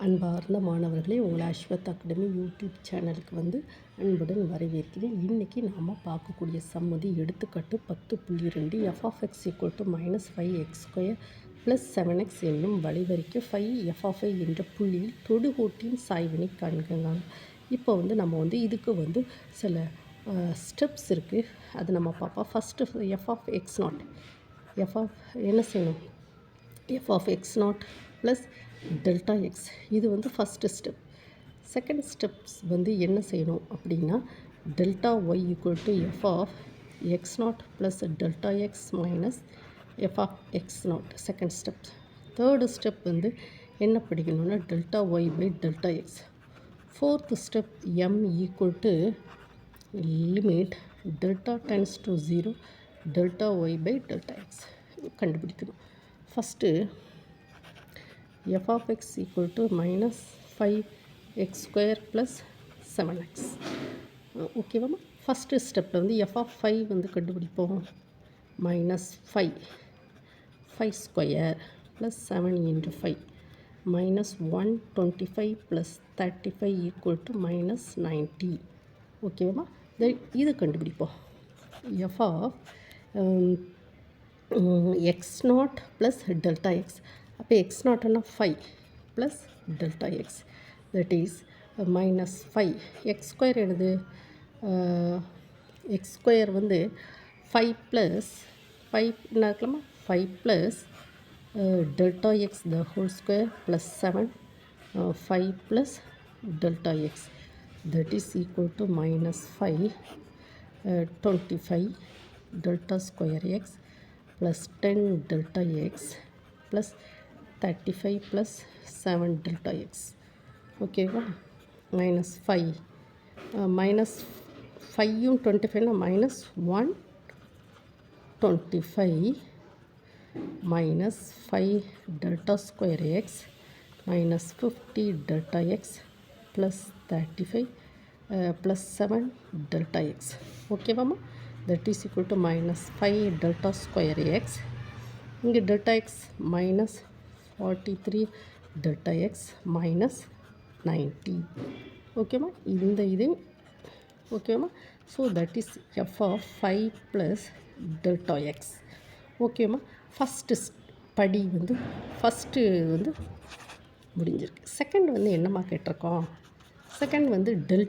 அன்பார்ந்த மாணவர்களே, உங்களை அஸ்வத் அகாடமி யூடியூப் சேனலுக்கு அன்புடன் வரவேற்கிறேன். இன்றைக்கி நாம் பார்க்கக்கூடிய சம்மதி எடுத்துக்காட்டு 10.2 f(x) = -5x² + 7x என்னும் வளைவரைக்கு 5f என்ற புள்ளியில் தொடுகோட்டின் சாய்வினை காண்க. இப்போ நம்ம இதுக்கு சில ஸ்டெப்ஸ் இருக்குது, அது நம்ம பார்ப்போம். ஃபஸ்ட்டு f(x0) என்ன செய்யணும்? f(x0) + Δx இது ஃபஸ்ட்டு ஸ்டெப். செகண்ட் ஸ்டெப்ஸ் என்ன செய்யணும் அப்படின்னா, Δy = f(x0) + Δx - f(x0) second step. Third step என்ன படிக்கணும்னா Δy/Δx. Fourth step m limit Δ → 0 Δy/Δx கண்டுபிடிக்கணும். First f(x) = -5x² + 7x. ஓகேவாம்மா? First ஸ்டெப்பில் f(5) கண்டுபிடிப்போம். -5 5² + 7 × 5 -125 + 35 = -90. ஓகேவாம்மா? இது கண்டுபிடிப்போம். f(x0) + Δx. அப்போ x0 5 + Δx, that is -5. x² என்னது? x² 5 + 5 என்ன இருக்கலாமா? 5 + Δx the whole square + 7 5 + Δx, that is equal to -5 25 Δ² x + 10 Δx + 35 + 7 Δx. ஓகேவா? -5 -5யும் 25 -125 -5 Δ² x -50 Δx + 35 + 7 Δx. ஓகேவாம்மா? that is equal to -5 Δ² x. இங்கே Δx -43 Δx -90. ஓகேம்மா? இந்த இது ஓகேம்மா? So that is f(5 + Δx). ஓகேம்மா? ஃபஸ்ட்டு படி ஃபஸ்ட்டு முடிஞ்சிருக்கு. செகண்ட் என்னம்மா கேட்டிருக்கோம்? Second Δy. Δy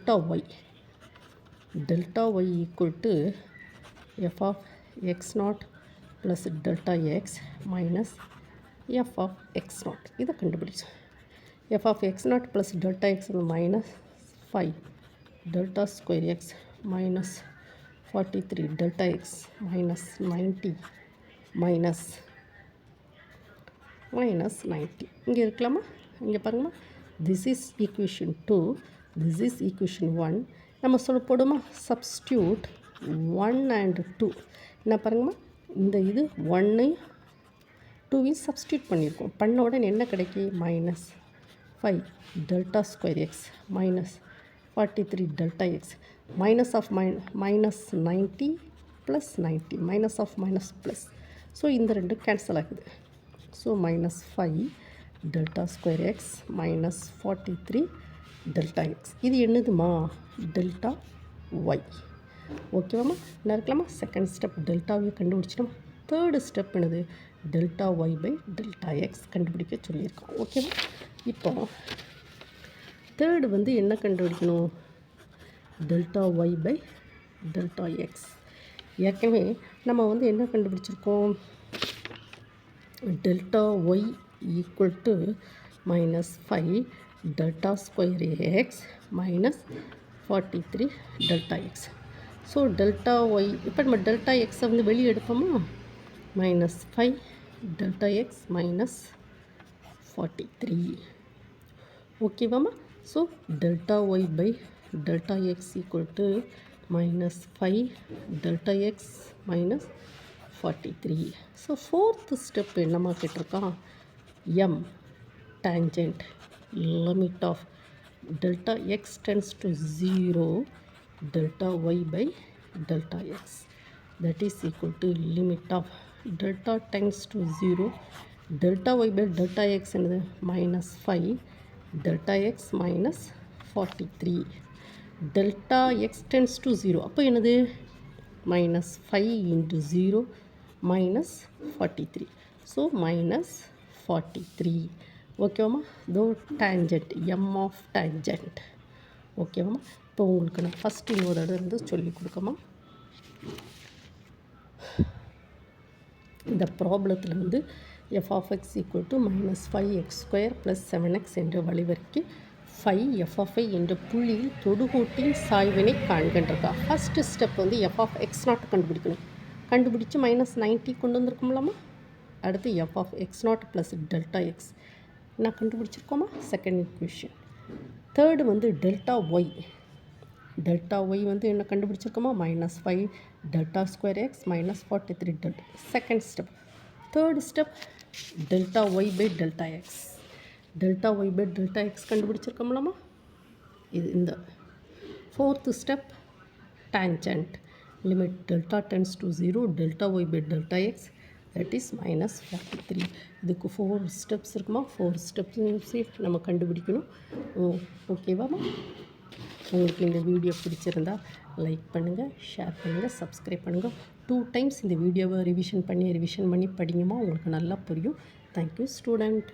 = f(x0) + Δx - f(x0). இதை கண்டுபிடிச்சோம். f(x0) + Δx -5 Δ² x -43 Δx -90 -90 இங்கே இருக்கலாமா? இங்கே பாருங்கம்மா, this is equation 2, this is equation 1. நம்ம போடுமா? substitute 1 and 2. என்ன பாருங்கம்மா, இந்த இது 1 2வையும் சப்ஸ்டியூட் பண்ணியிருக்கோம். பண்ண உடனே என்ன கிடைக்கும்? -5 Δ² x -43 Δx -90 + 90 -+. ஸோ இந்த ரெண்டும் கேன்சல் ஆகுது. So -5 Δ² x -43 Δx. இது என்னதுமா? Δy. ஓகேவாம்மா? என்ன இருக்கலாமா? செகண்ட் ஸ்டெப் டெல்டாவை கண்டுபிடிச்சிட்டோம். தேர்டு ஸ்டெப் என்னது? Δy/Δx கண்டுபிடிக்க சொல்லியிருக்கோம். ஓகேவா? இப்போ தேர்டு என்ன கண்டுபிடிக்கணும்? Δy/Δx. ஏற்கனவே நம்ம என்ன கண்டுபிடிச்சிருக்கோம்? Δy = -5 Δ² x -43 Δx. So Δy இப்போ நம்ம Δx வெளியே எடுப்போமா? -5 Δx -43. ஓகேவாம்மா? So Δy/Δx = -5 Δx -43. So fourth step என்னம்மா கேட்டிருக்கான்? m tangent limit of Δx tends to 0 Δy/Δx, that is equal to limit of Δ tends to 0 Δy/Δx என்னது? -5 delta x minus 43. Delta x tends to 0. அப்போ என்னது minus 5 into 0 minus 43. So minus 43. ஓகேவாம்மா? தோ tangent, m of tangent. ஓகேவாம்மா? இப்போ உங்களுக்கு நான் first இன்னொரு இடம் இருந்து சொல்லி கொடுக்கமா. இந்த ப்ராப்ளத்தில் வந்து f of x equal to minus 5x square plus 7x என்ற வழிவரைக்கு 5 f of i என்ற புள்ளியில் தொடுகோட்டின் சாய்வினை காண்கின்றதா. ஃபஸ்ட்டு ஸ்டெப் வந்து f of x நாட் கண்டுபிடிக்கணும். கண்டுபிடிச்சு மைனஸ் 90 கொண்டு வந்திருக்கோம்லாமா. அடுத்து f of x naught plus delta x நான் கண்டுபிடிச்சிருக்கோமா, செகண்ட் இக்குவேஷன். தேர்டு வந்து டெல்டா ஒய். டெல்டா ஒய் வந்து என்ன கண்டுபிடிச்சிருக்கோமா, minus 5 delta square x minus 43 delta. Second step. Third step delta y by delta x. Delta y by delta x கண்டுபிடிச்சிருக்கோம்லாமா. இது இந்த fourth step tangent. Limit delta tends to 0 delta y by delta x, that is minus 43. இதுக்கு 4 steps இருக்குமா. 4 steps நம்ம கண்டுபிடிக்கணும். ஓகேவாம்மா? உங்களுக்கு இந்த video பிடிச்சிருந்தா லைக் பண்ணுங்கள், ஷேர் பண்ணுங்கள், சப்ஸ்கிரைப் பண்ணுங்கள். 2 டைம்ஸ் இந்த வீடியோவை ரிவிஷன் பண்ணி படிங்கம்மா. உங்களுக்கு நல்லா புரியும். Thank you student.